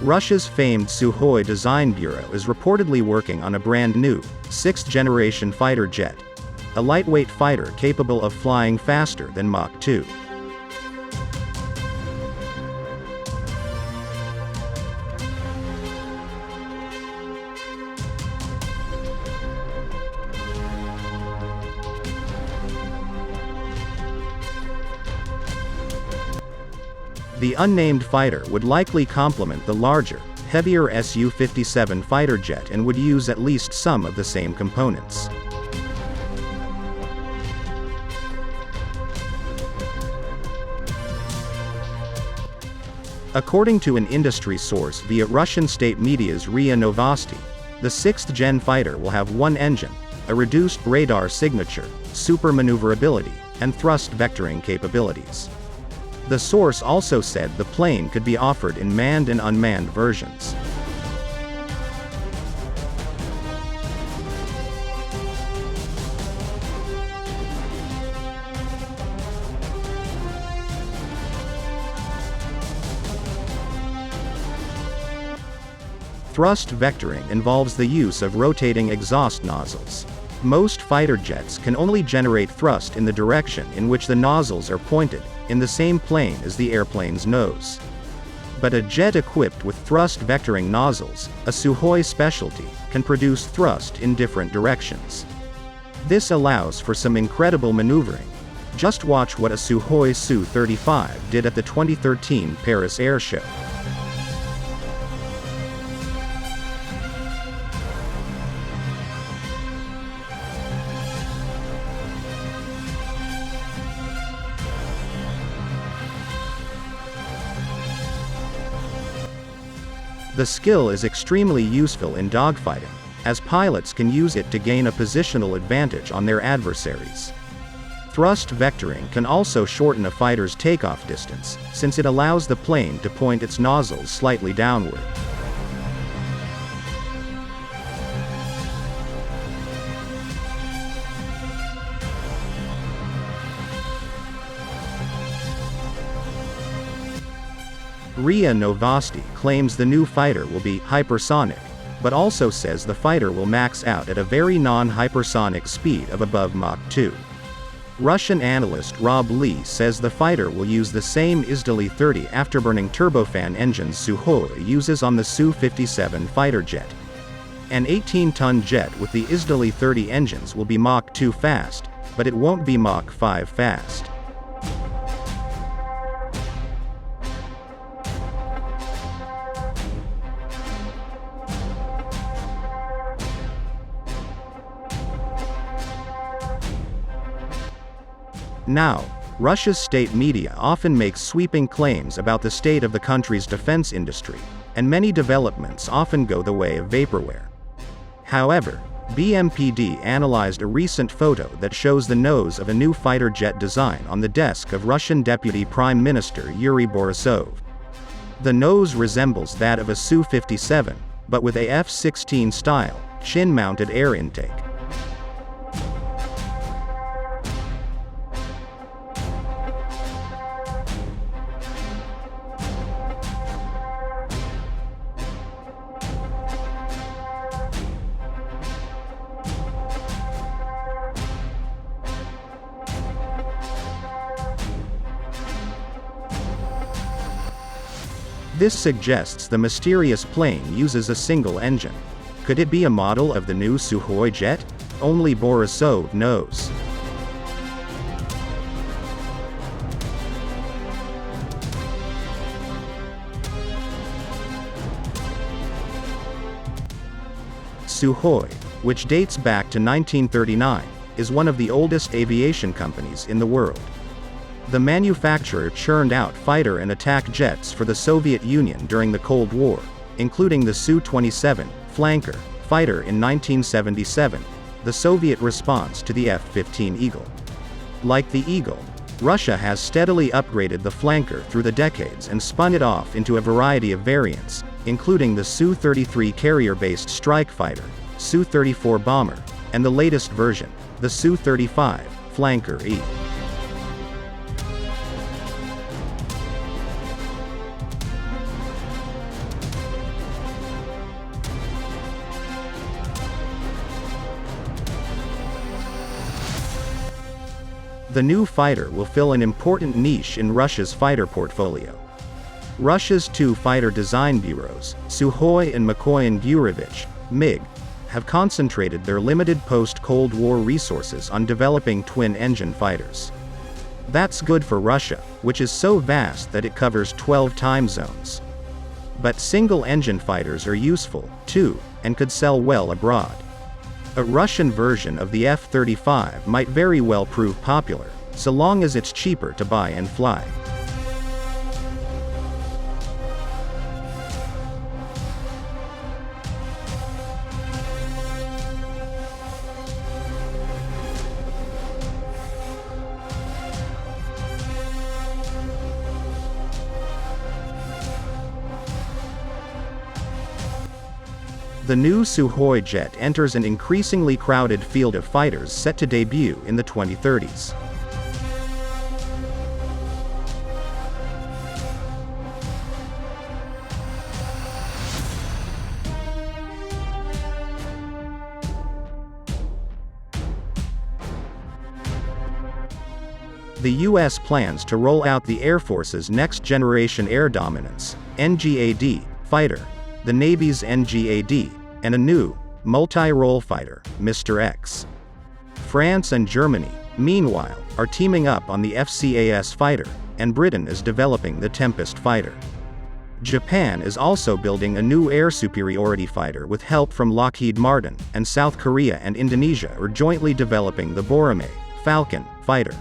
Russia's famed Sukhoi Design Bureau is reportedly working on a brand new, 6th-generation fighter jet, a lightweight fighter capable of flying faster than Mach 2. The unnamed fighter would likely complement the larger, heavier Su-57 fighter jet and would use at least some of the same components. According to an industry source via Russian state media's RIA Novosti, the 6th-gen fighter will have one engine, a reduced radar signature, super maneuverability, and thrust vectoring capabilities. The source also said the plane could be offered in manned and unmanned versions. Thrust vectoring involves the use of rotating exhaust nozzles. Most fighter jets can only generate thrust in the direction in which the nozzles are pointed, in the same plane as the airplane's nose. But a jet equipped with thrust vectoring nozzles, a Sukhoi specialty, can produce thrust in different directions. This allows for some incredible maneuvering. Just watch what a Sukhoi Su-35 did at the 2013 Paris Air Show. The skill is extremely useful in dogfighting, as pilots can use it to gain a positional advantage on their adversaries. Thrust vectoring can also shorten a fighter's takeoff distance, since it allows the plane to point its nozzles slightly downward. RIA Novosti claims the new fighter will be hypersonic, but also says the fighter will max out at a very non-hypersonic speed of above Mach 2. Russian analyst Rob Lee says the fighter will use the same Izdali-30 afterburning turbofan engines Sukhoi uses on the Su-57 fighter jet. An 18-ton jet with the Izdali-30 engines will be Mach 2 fast, but it won't be Mach 5 fast. Now, Russia's state media often makes sweeping claims about the state of the country's defense industry, and many developments often go the way of vaporware. However, BMPD analyzed a recent photo that shows the nose of a new fighter jet design on the desk of Russian Deputy Prime Minister Yuri Borisov. The nose resembles that of a Su-57, but with a F-16 style, chin-mounted air intake. This suggests the mysterious plane uses a single engine. Could it be a model of the new Sukhoi jet? Only Borisov knows. Sukhoi, which dates back to 1939, is one of the oldest aviation companies in the world. The manufacturer churned out fighter and attack jets for the Soviet Union during the Cold War, including the Su-27 flanker fighter in 1977, the Soviet response to the F-15 Eagle. Like the Eagle, Russia has steadily upgraded the flanker through the decades and spun it off into a variety of variants, including the Su-33 carrier-based strike fighter, Su-34 bomber, and the latest version, the Su-35 flanker E. The new fighter will fill an important niche in Russia's fighter portfolio. Russia's two fighter design bureaus, Sukhoi and Mikoyan-Gurevich, MiG, have concentrated their limited post-Cold War resources on developing twin-engine fighters. That's good for Russia, which is so vast that it covers 12 time zones. But single-engine fighters are useful, too, and could sell well abroad. A Russian version of the F-35 might very well prove popular, so long as it's cheaper to buy and fly. The new Sukhoi jet enters an increasingly crowded field of fighters set to debut in the 2030s. The U.S. plans to roll out the Air Force's Next Generation Air Dominance (NGAD) fighter, the Navy's NGAD, and a new, multi-role fighter, Mr. X. France and Germany, meanwhile, are teaming up on the FCAS fighter, and Britain is developing the Tempest fighter. Japan is also building a new air superiority fighter with help from Lockheed Martin, and South Korea and Indonesia are jointly developing the Boramae Falcon fighter.